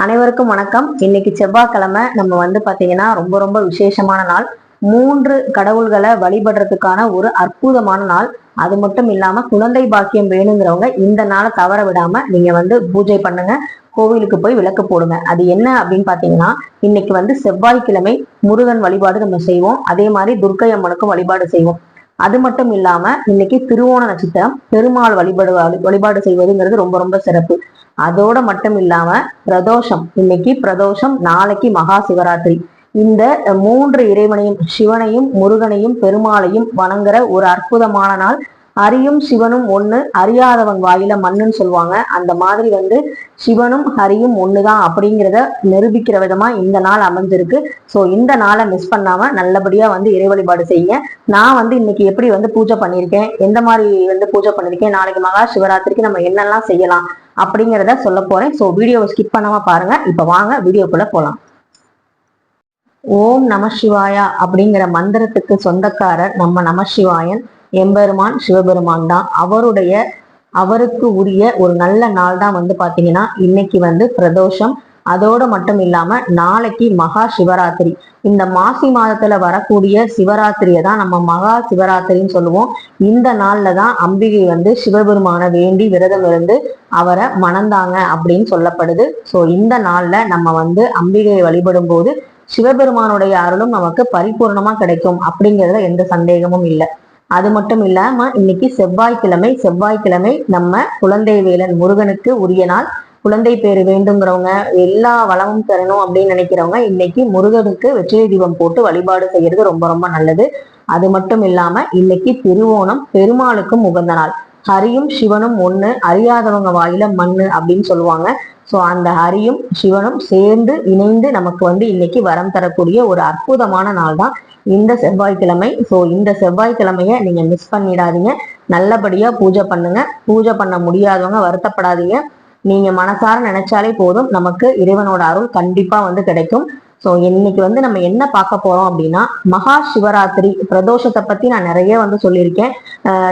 அனைவருக்கும் வணக்கம். இன்னைக்கு செவ்வாய்க்கிழமை. நம்ம பாத்தீங்கன்னா ரொம்ப ரொம்ப விசேஷமான நாள். 3 கடவுள்களை வழிபடுறதுக்கான ஒரு அற்புதமான நாள். அது மட்டும் இல்லாம குழந்தை பாக்கியம் வேணுங்கிறவங்க இந்த நாளை தவற விடாம நீங்க பூஜை பண்ணுங்க. கோவிலுக்கு போய் விளக்கு போடுங்க. அது என்ன அப்படின்னு பாத்தீங்கன்னா, இன்னைக்கு செவ்வாய்க்கிழமை முருகன் வழிபாடு நம்ம செய்வோம். அதே மாதிரி துர்க்கை அம்மனுக்கும் வழிபாடு செய்வோம். அது மட்டும் இல்லாம இன்னைக்கு திருவோண நட்சத்திரம், பெருமாள் வழிபாடு செய்வதுங்கிறது ரொம்ப ரொம்ப சிறப்பு. அதோட மட்டும் இல்லாம பிரதோஷம், இன்னைக்கு பிரதோஷம், நாளைக்கு மகா சிவராத்திரி. இந்த 3 இறைவனையும், சிவனையும் முருகனையும் பெருமாளையும் வணங்குற ஒரு அற்புதமான நாள். ஹரியும் சிவனும் ஒண்ணு, அறியாதவங்க வாயில மண்ணுன்னு சொல்லுவாங்க. அந்த மாதிரி சிவனும் ஹரியும் ஒண்ணுதான் அப்படிங்கிறத நிரூபிக்கிற விதமா இந்த நாள் அமைஞ்சிருக்கு. ஸோ இந்த நாளை மிஸ் பண்ணாம நல்லபடியா இறை வழிபாடு செய்யுங்க. நான் இன்னைக்கு எப்படி பூஜை பண்ணியிருக்கேன், எந்த மாதிரி பூஜை பண்ணியிருக்கேன், நாளைக்கு மகா சிவராத்திரிக்கு நம்ம என்னெல்லாம் செய்யலாம் அப்படிங்கிறத சொல்ல போறேன். ஸோ வீடியோவை ஸ்கிப் பண்ணாம பாருங்க. இப்ப வாங்க வீடியோக்குள்ள போலாம். ஓம் நம சிவாயா அப்படிங்கிற மந்திரத்துக்கு சொந்தக்காரர் நம்ம நமசிவாயன் எம்பெருமான் சிவபெருமான் தான். அவருக்கு உரிய ஒரு நல்ல நாள் தான் பாத்தீங்கன்னா இன்னைக்கு பிரதோஷம். அதோட மட்டும் இல்லாம நாளைக்கு மகா சிவராத்திரி. இந்த மாசி மாதத்துல வரக்கூடிய சிவராத்திரியை தான் நம்ம மகா சிவராத்திரின்னு சொல்லுவோம். இந்த நாள்ல தான் அம்பிகை சிவபெருமான வேண்டி விரதம் இருந்து அவரை மணந்தாங்க அப்படின்னு சொல்லப்படுது. ஸோ இந்த நாள்ல நம்ம அம்பிகையை வழிபடும் போது சிவபெருமானுடைய அருளும் நமக்கு பரிபூர்ணமா கிடைக்கும் அப்படிங்கிறதுல எந்த சந்தேகமும் இல்லை. அது மட்டும் இல்லாம இன்னைக்கு செவ்வாய்க்கிழமை நம்ம குழந்தை வேலன் முருகனுக்கு உரிய நாள். குழந்தை பேரு வேண்டுங்கிறவங்க, எல்லா வளமும் தரணும் அப்படின்னு நினைக்கிறவங்க இன்னைக்கு முருகனுக்கு வெற்றிலை தீபம் போட்டு வழிபாடு செய்யறது ரொம்ப ரொம்ப நல்லது. அது மட்டும் இல்லாம இன்னைக்கு திருவோணம், பெருமாளுக்கும் உகந்த நாள். ஹரியும் சிவனும் ஒண்ணு, அறியாதவங்க வாயில மண்ணு அப்படின்னு சொல்லுவாங்க. ஸோ அந்த ஹரியும் சிவனும் சேர்ந்து இணைந்து நமக்கு இன்னைக்கு வரம் தரக்கூடிய ஒரு அற்புதமான நாள் தான் இந்த செவ்வாய்க்கிழமை. ஸோ இந்த செவ்வாய்க்கிழமைய நீங்க மிஸ் பண்ணிடாதீங்க. நல்லபடியா பூஜை பண்ணுங்க. பூஜை பண்ண முடியாதவங்க வருத்தப்படாதீங்க. நீங்க மனசார நினைச்சாலே போதும், நமக்கு இறைவனோட அருள் கண்டிப்பா கிடைக்கும். ஸோ இன்னைக்கு நம்ம என்ன பார்க்க போறோம் அப்படின்னா, மகா சிவராத்திரி பிரதோஷத்தை பத்தி நான் நிறைய சொல்லியிருக்கேன்.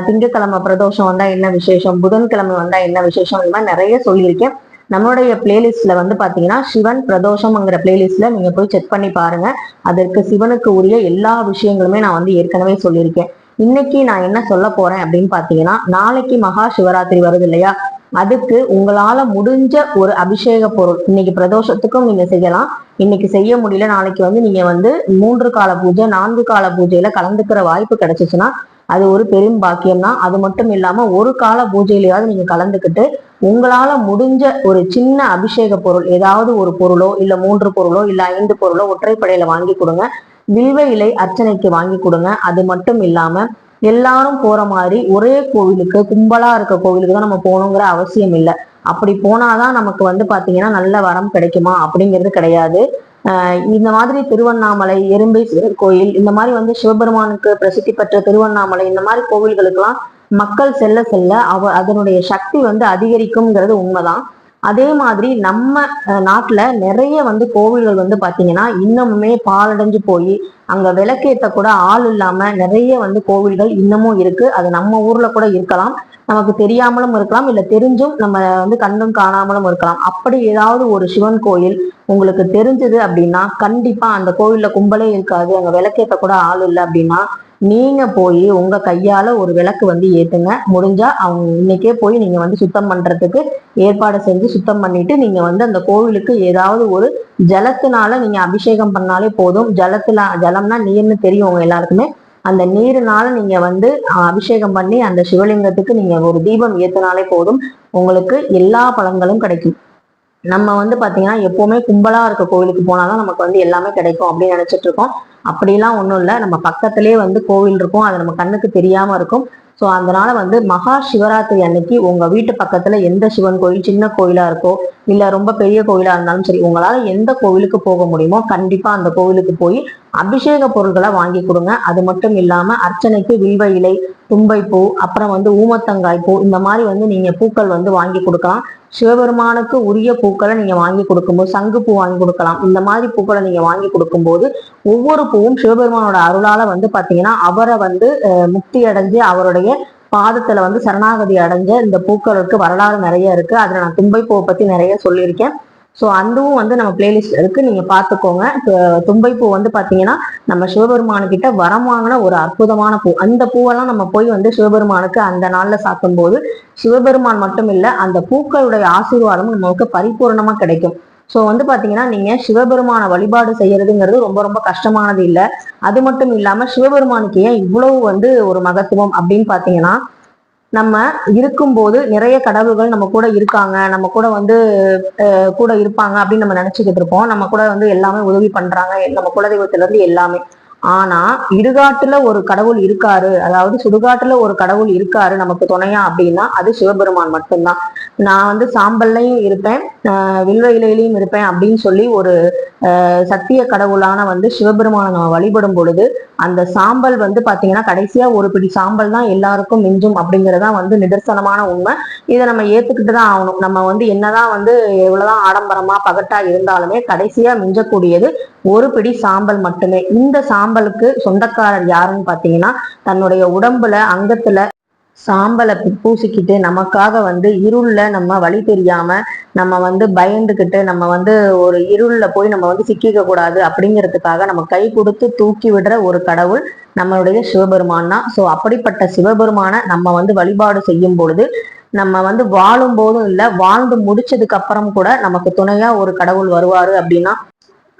திங்கட்கிழமை பிரதோஷம் வந்தா என்ன விசேஷம், புதன்கிழமை வந்தா என்ன விசேஷம், இந்த மாதிரி நிறைய சொல்லியிருக்கேன். நம்மளுடைய பிளேலிஸ்ட்ல பாத்தீங்கன்னா சிவன் பிரதோஷம்ங்கிற பிளேலிஸ்ட்ல நீங்க போய் செக் பண்ணி பாருங்க. அதற்கு சிவனுக்கு உரிய எல்லா விஷயங்களுமே நான் ஏற்கனவே சொல்லியிருக்கேன். இன்னைக்கு நான் என்ன சொல்ல போறேன் அப்படின்னு பாத்தீங்கன்னா, நாளைக்கு மகா சிவராத்திரி வருது இல்லையா, அதுக்கு உங்களால முடிஞ்ச ஒரு அபிஷேக பொருள் இன்னைக்கு பிரதோஷத்துக்கும் நீங்க செய்யலாம். இன்னைக்கு செய்ய முடியல, நாளைக்கு நீங்க 3 கால பூஜை 4 கால பூஜையில கலந்துக்கிற வாய்ப்பு கிடைச்சிச்சுன்னா அது ஒரு பெரும் பாக்கியம் தான். அது மட்டும் இல்லாம ஒரு கால பூஜையிலையாவது நீங்க கலந்துக்கிட்டு உங்களால முடிஞ்ச ஒரு சின்ன அபிஷேக பொருள், ஏதாவது ஒரு பொருளோ இல்ல 3 பொருளோ இல்ல 5 பொருளோ ஒற்றைப்படையில வாங்கி கொடுங்க. வில்வ இலை அர்ச்சனைக்கு வாங்கி கொடுங்க. அது மட்டும் இல்லாம எல்லாரும் போற மாதிரி ஒரே கோவிலுக்கு, கும்பலா இருக்க கோவிலுக்கு தான் நம்ம போகணுங்கிற அவசியம் இல்லை. அப்படி போனாதான் நமக்கு பாத்தீங்கன்னா நல்ல வரம் கிடைக்குமா அப்படிங்கிறது கிடையாது. இந்த மாதிரி திருவண்ணாமலை, எறும்பேஸ்வரர் கோயில், இந்த மாதிரி சிவபெருமானுக்கு பிரசித்தி பெற்ற திருவண்ணாமலை, இந்த மாதிரி கோவில்களுக்கெல்லாம் மக்கள் செல்ல செல்ல அதனுடைய சக்தி அதிகரிக்கும்ங்கிறது உண்மைதான். அதே மாதிரி நம்ம நாட்டுல நிறைய கோவில்கள் பாத்தீங்கன்னா இன்னமுமே பாலடைஞ்சு போய் அங்க விளக்கேற்ற கூட ஆள் இல்லாம நிறைய கோவில்கள் இன்னமும் இருக்கு. அது நம்ம ஊர்ல கூட இருக்கலாம், நமக்கு தெரியாமலும் இருக்கலாம், இல்ல தெரிஞ்சும் நம்ம கண்டும் காணாமலும் இருக்கலாம். அப்படி ஏதாவது ஒரு சிவன் கோயில் உங்களுக்கு தெரிஞ்சது அப்படின்னா கண்டிப்பா அந்த கோவில்ல கும்பலே இருக்காது, அங்க விளக்கேற்ற கூட ஆள் இல்லை அப்படின்னா நீங்க போய் உங்க கையால ஒரு விளக்கு ஏத்துங்க. முடிஞ்சா அவங்க இன்னைக்கே போய் நீங்க சுத்தம் பண்றதுக்கு ஏற்பாடு செஞ்சு சுத்தம் பண்ணிட்டு நீங்க அந்த கோவிலுக்கு ஏதாவது ஒரு ஜலத்தினால நீங்க அபிஷேகம் பண்ணாலே போதும். ஜலம்னா நீர்னு தெரியும் உங்க எல்லாருக்குமே. அந்த நீருனால நீங்க அபிஷேகம் பண்ணி அந்த சிவலிங்கத்துக்கு நீங்க ஒரு தீபம் ஏத்தினாலே போதும், உங்களுக்கு எல்லா பலன்களும் கிடைக்கும். நம்ம பாத்தீங்கன்னா எப்பவுமே கும்பலா இருக்க கோவிலுக்கு போனாதான் நமக்கு எல்லாமே கிடைக்கும் அப்படின்னு நினைச்சிட்டு இருக்கோம். அப்படிலாம் ஒண்ணும் இல்லை. நம்ம பக்கத்திலே கோவில் இருக்கும், அது நம்ம கண்ணுக்கு தெரியாம இருக்கும். ஸோ அதனால மகா சிவராத்திரி அன்னைக்கு உங்க வீட்டு பக்கத்துல எந்த சிவன் கோயில், சின்ன கோயிலா இருக்கோ இல்ல ரொம்ப பெரிய கோயிலா இருந்தாலும் சரி, உங்களால எந்த கோவிலுக்கு போக முடியுமோ கண்டிப்பா அந்த கோவிலுக்கு போய் அபிஷேக பொருட்களை வாங்கி கொடுங்க. அது மட்டும் இல்லாம அர்ச்சனைக்கு வில்வ இலை, தும்பைப்பூ, அப்புறம் ஊமத்தங்காய் பூ, இந்த மாதிரி நீங்க பூக்கள் வாங்கி கொடுக்கலாம். சிவபெருமானுக்கு உரிய பூக்களை நீங்க வாங்கி கொடுக்கும்போது சங்கு பூ வாங்கி கொடுக்கலாம். இந்த மாதிரி பூக்களை நீங்க வாங்கி கொடுக்கும்போது ஒவ்வொரு பூவும் சிவபெருமானோட அருளால பாத்தீங்கன்னா அவரை முக்தி அடைஞ்சு அவருடைய பாதத்துல சரணாகதி அடைஞ்ச இந்த பூக்களுக்கு வரலாறு நிறைய இருக்கு. அதுல நான் தும்பை பூவை பத்தி நிறைய சொல்லியிருக்கேன். ஸோ அதுவும் வந்து நம்ம பிளேலிஸ்ட் இருக்கு, நீங்க பாத்துக்கோங்க. தும்பைப்பூ வந்து பாத்தீங்கன்னா நம்ம சிவபெருமானுக்கிட்ட வரம் வாங்கின ஒரு அற்புதமான பூ. அந்த பூவெல்லாம் நம்ம போய் வந்து சிவபெருமானுக்கு அந்த நாள்ல சாக்கும் போது சிவபெருமான் மட்டும் இல்ல, அந்த பூக்களுடைய ஆசீர்வாதமும் நமக்கு பரிபூர்ணமா கிடைக்கும். ஸோ வந்து பாத்தீங்கன்னா நீங்க சிவபெருமான வழிபாடு செய்யறதுங்கிறது ரொம்ப ரொம்ப கஷ்டமானது இல்லை. அது மட்டும் இல்லாம சிவபெருமானுக்கு ஏன் இவ்வளவு வந்து ஒரு மகத்துவம் அப்படின்னு பாத்தீங்கன்னா, நம்ம இருக்கும்போது நிறைய கடவுள்கள் நம்ம கூட இருக்காங்க, நம்ம கூட வந்து கூட இருப்பாங்க அப்படின்னு நம்ம நினைச்சுக்கிட்டு இருப்போம். நம்ம கூட வந்து எல்லாமே உதவி பண்றாங்க, நம்ம குலதெய்வத்துல இருந்து எல்லாமே. ஆனா இடுகாட்டுல ஒரு கடவுள் இருக்காரு, அதாவது சுடுகாட்டுல ஒரு கடவுள் இருக்காரு நமக்கு துணையா அப்படின்னா அது சிவபெருமான் மட்டும்தான். நான் வந்து சாம்பல்லையும் இருப்பேன், வில்வ இலையிலையும் இருப்பேன் அப்படின்னு சொல்லி ஒரு சத்திய கடவுளான வந்து சிவபெருமானை நம்ம வழிபடும் பொழுது அந்த சாம்பல் வந்து பாத்தீங்கன்னா கடைசியா ஒரு பிடி சாம்பல் தான் எல்லாருக்கும் மிஞ்சும் அப்படிங்கறதா வந்து நிதர்சனமான உண்மை. இதை நம்ம ஏத்துக்கிட்டு தான் ஆகணும். நம்ம வந்து என்னதான் வந்து எவ்வளவுதான் ஆடம்பரமா பகட்டா இருந்தாலுமே கடைசியா மிஞ்சக்கூடியது ஒரு பிடி சாம்பல் மட்டுமே. இந்த சாம்பலுக்கு சொந்தக்காரர் யாருன்னு பாத்தீங்கன்னா, தன்னுடைய உடம்புல அங்கத்துல சாம்பலை பூசிக்கிட்டு நமக்காக வந்து இருள்ல நம்ம வழி தெரியாம நம்ம வந்து பயந்துகிட்டு நம்ம வந்து ஒரு இருள்ல போய் நம்ம வந்து சிக்கிக்க கூடாது அப்படிங்கிறதுக்காக நம்ம கை கொடுத்து தூக்கி விடுற ஒரு கடவுள் நம்மளுடைய சிவபெருமான் தான். ஸோ அப்படிப்பட்ட சிவபெருமான நம்ம வந்து வழிபாடு செய்யும் பொழுது நம்ம வந்து வாழும் போதும் இல்லை, வாழ்ந்து முடிச்சதுக்கு அப்புறம் கூட நமக்கு துணையா ஒரு கடவுள் வருவாரு அப்படின்னா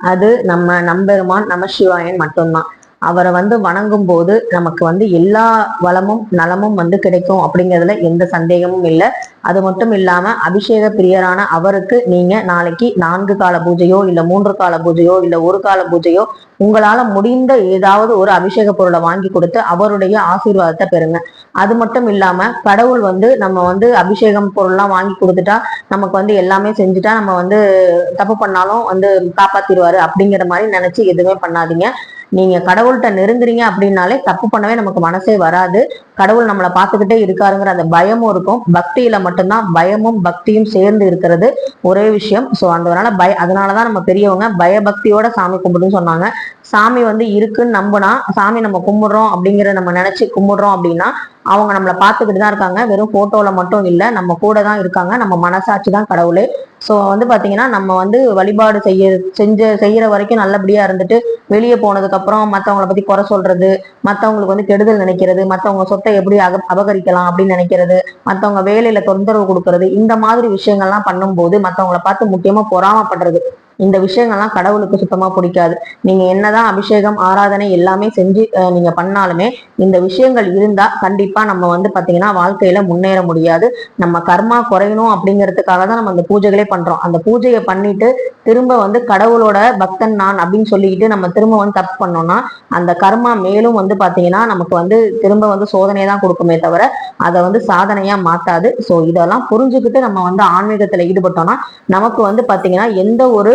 அது நம்ம நம்பெருமான் நமசிவாயன் மட்டும்தான். அவரை வந்து வணங்கும் போது நமக்கு வந்து எல்லா வளமும் நலமும் வந்து கிடைக்கும் அப்படிங்கிறதுல எந்த சந்தேகமும் இல்லை. அது மட்டும் இல்லாம அபிஷேக பிரியரான அவருக்கு நீங்க நாளைக்கு 4 கால பூஜையோ இல்ல 3 கால பூஜையோ இல்ல 1 கால பூஜையோ உங்களால முடிந்த ஏதாவது ஒரு அபிஷேக பொருளை வாங்கி கொடுத்து அவருடைய ஆசீர்வாதத்தை பெறுங்க. அது மட்டும் இல்லாம கடவுள் வந்து நம்ம வந்து அபிஷேகம் பொருள்லாம் வாங்கி கொடுத்துட்டா நமக்கு வந்து எல்லாமே செஞ்சுட்டா நம்ம வந்து தப்பு பண்ணாலும் வந்து காப்பாத்திடுவாரு அப்படிங்கிற மாதிரி நினைச்சு எதுவுமே பண்ணாதீங்க. நீங்க கடவுள்கிட்ட நெருங்குறீங்க அப்படின்னாலே தப்பு பண்ணவே நமக்கு மனசே வராது. கடவுள் நம்மளை பார்த்துக்கிட்டே இருக்காருங்கிற அந்த பயமும் இருக்கும். பக்தியில மட்டும்தான் பயமும் பக்தியும் சேர்ந்து இருக்கிறது ஒரே விஷயம். ஸோ அதனால அதனாலதான் நம்ம பெரியவங்க பயபக்தியோட சாமி கும்பிடுன்னு சொன்னாங்க. சாமி வந்து இருக்குன்னு நம்பினா, சாமி நம்ம கும்பிடுறோம் அப்படிங்கிறத நம்ம நினைச்சு கும்பிடுறோம் அப்படின்னா அவங்க நம்மளை பார்த்துக்கிட்டு தான் இருக்காங்க. வெறும் போட்டோல மட்டும் இல்லை, நம்ம கூட தான் இருக்காங்க. நம்ம மனசாட்சி தான் கடவுளே. ஸோ வந்து பாத்தீங்கன்னா நம்ம வந்து வழிபாடு செய்யற வரைக்கும் நல்லபடியா இருந்துட்டு வெளியே போனதுக்கு அப்புறம் மற்றவங்களை பத்தி குறை சொல்றது, மற்றவங்களுக்கு வந்து கெடுதல் நினைக்கிறது, மற்றவங்க சொத்தை எப்படி அபகரிக்கலாம் அப்படின்னு நினைக்கிறது, மற்றவங்க வேலையில தொந்தரவு கொடுக்கறது, இந்த மாதிரி விஷயங்கள்லாம் பண்ணும்போது மற்றவங்களை பார்த்து முக்கியமா பொறாமப்படுறது, இந்த விஷயங்கள்லாம் கடவுளுக்கு சுத்தமா பிடிக்காது. நீங்க என்னதான் அபிஷேகம் ஆராதனை எல்லாமே செஞ்சு நீங்க பண்ணாலுமே இந்த விஷயங்கள் இருந்தா கண்டிப்பா நம்ம வந்து பாத்தீங்கன்னா வாழ்க்கையில முன்னேற முடியாது. நம்ம கர்மா குறையணும் அப்படிங்கிறதுக்காக தான் நம்ம அந்த பூஜைகளே பண்றோம். அந்த பூஜையை பண்ணிட்டு திரும்ப வந்து கடவுளோட பக்தன் நான் அப்படின்னு சொல்லிக்கிட்டு நம்ம திரும்ப வந்து தப்பு பண்ணோம்னா அந்த கர்மா மேலும் வந்து பாத்தீங்கன்னா நமக்கு வந்து திரும்ப வந்து சோதனையை தான் கொடுக்குமே தவிர அதை வந்து சாதனையா மாத்தாது. ஸோ இதெல்லாம் புரிஞ்சுக்கிட்டு நம்ம வந்து ஆன்மீகத்துல ஈடுபட்டோம்னா நமக்கு வந்து பாத்தீங்கன்னா எந்த ஒரு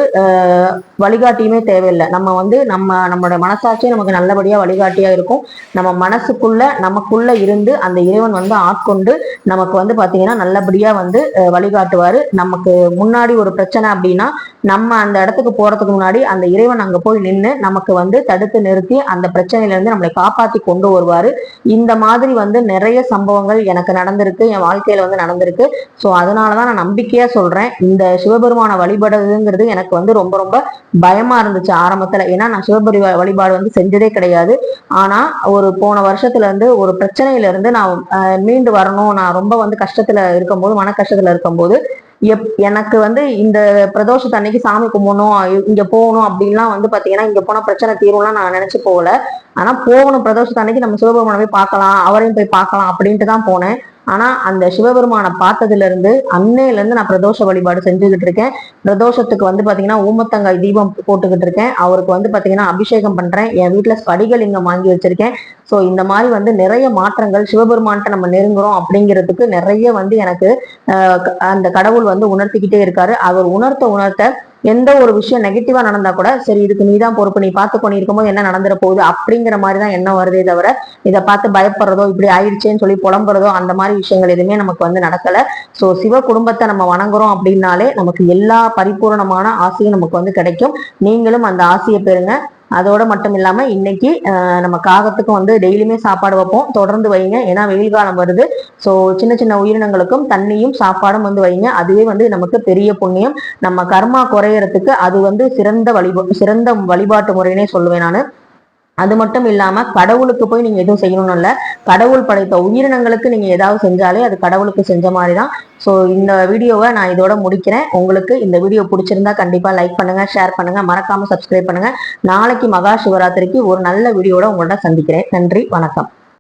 வழிகாட்டியுமே தேவையில்லை. நம்ம வந்து நம்மளோட மனசாட்சியே நமக்கு நல்லபடியா வழிகாட்டியா இருக்கும். நம்ம மனசுக்குள்ள நமக்குள்ள இருந்து அந்த இறைவன் வந்து ஆட்கொண்டு நமக்கு வந்து பாத்தீங்கன்னா நல்லபடியா வந்து வழிகாட்டுவாரு. நமக்கு முன்னாடி ஒரு பிரச்சனை அப்படின்னா நம்ம அந்த இடத்துக்கு போறதுக்கு முன்னாடி அந்த இறைவன் அங்க போய் நின்று நமக்கு வந்து தடுத்து நிறுத்தி அந்த பிரச்சனையில இருந்து நம்மளை காப்பாத்தி கொண்டு வருவாரு. இந்த மாதிரி வந்து நிறைய சம்பவங்கள் எனக்கு நடந்திருக்கு, என் வாழ்க்கையில வந்து நடந்திருக்கு. ஸோ அதனாலதான் நான் நம்பிக்கையா சொல்றேன், இந்த சிவபெருமான வழிபடுறதுங்கிறது எனக்கு வந்து ரொம்ப ரொம்ப பயமா இருந்துச்சு ஆரம்பத்துல. ஏன்னா நான் சிவபெரு வழிபாடு வந்து செஞ்சதே கிடையாது. ஆனா ஒரு போன வருஷத்துல இருந்து ஒரு பிரச்சனையில இருந்து நான் மீண்டு வரணும், நான் ரொம்ப வந்து கஷ்டத்துல இருக்கும்போது மன கஷ்டத்துல இருக்கும்போது எனக்கு வந்து இந்த பிரதோஷத்து அன்னைக்கு சாமி கும்பிடணும், இங்க போகணும் அப்படின்லாம் வந்து பாத்தீங்கன்னா இங்க போனா பிரச்சனை தீரும்லாம் நான் நினைச்சு போகல. ஆனா போகணும் பிரதோஷத்து அன்னைக்கு நம்ம சிவபெருமானை போய் பார்க்கலாம், அவரையும் போய் பார்க்கலாம் அப்படின்ட்டு தான் போனேன். ஆனா அந்த சிவபெருமானை பார்த்ததுல இருந்து அன்னையில இருந்து நான் பிரதோஷ வழிபாடு செஞ்சுக்கிட்டு இருக்கேன். பிரதோஷத்துக்கு வந்து பாத்தீங்கன்னா ஊமத்தங்காய் தீபம் போட்டுக்கிட்டு இருக்கேன். அவருக்கு வந்து பாத்தீங்கன்னா அபிஷேகம் பண்றேன். என் வீட்டுல ஸ்படிகலிங்கம் வாங்கி வச்சிருக்கேன். ஸோ இந்த மாதிரி வந்து நிறைய மாற்றங்கள் சிவபெருமான்கிட்ட நம்ம நெருங்குறோம் அப்படிங்கிறதுக்கு நிறைய வந்து எனக்கு அந்த கடவுள் வந்து உணர்த்திக்கிட்டே இருக்காரு. அவர் உணர்த்த எந்த ஒரு விஷயம் நெகட்டிவா நடந்தா கூட சரி இதுக்கு நீதான் பொறுப்பு, நீ பார்த்து கொண்டு இருக்கும்போது என்ன நடந்துட போகுது அப்படிங்கிற மாதிரி தான் என்ன வருதே தவிர இதை பார்த்து பயப்படுறதோ இப்படி ஆயிடுச்சேன்னு சொல்லி புலம்புறதோ அந்த மாதிரி விஷயங்கள் எதுவுமே நமக்கு வந்து நடக்கல. ஸோ சிவ குடும்பத்தை நம்ம வணங்குறோம் அப்படின்னாலே நமக்கு எல்லா பரிபூர்ணமான ஆசையும் நமக்கு வந்து கிடைக்கும். நீங்களும் அந்த ஆசையை பெறுங்க. அதோட மட்டும் இல்லாம இன்னைக்கு நம்ம காகத்துக்கும் வந்து டெய்லியுமே சாப்பாடு வைப்போம், தொடர்ந்து வைங்க. ஏன்னா வெயில் காலம் வருது. ஸோ சின்ன சின்ன உயிரினங்களுக்கும் தண்ணியும் சாப்பாடும் வந்து வைங்க. அதுவே வந்து நமக்கு பெரிய புண்ணியம். நம்ம கர்மா குறையறதுக்கு அது வந்து சிறந்த வழிபாட்டு முறைன்னே சொல்லுவேன் நான். அது மட்டும் இல்லாம கடவுளுக்கு போய் நீங்க எதுவும் செய்யணும்னு இல்ல, கடவுள் படைத்த உயிரினங்களுக்கு நீங்க ஏதாவது செஞ்சாலே அது கடவுளுக்கு செஞ்ச மாதிரிதான். ஸோ இந்த வீடியோவை நான் இதோட முடிக்கிறேன். உங்களுக்கு இந்த வீடியோ பிடிச்சிருந்தா கண்டிப்பா லைக் பண்ணுங்க, ஷேர் பண்ணுங்க, மறக்காம சப்ஸ்கிரைப் பண்ணுங்க. நாளைக்கு மகா சிவராத்திரிக்கு ஒரு நல்ல வீடியோட உங்கள்ட்ட சந்திக்கிறேன். நன்றி, வணக்கம்.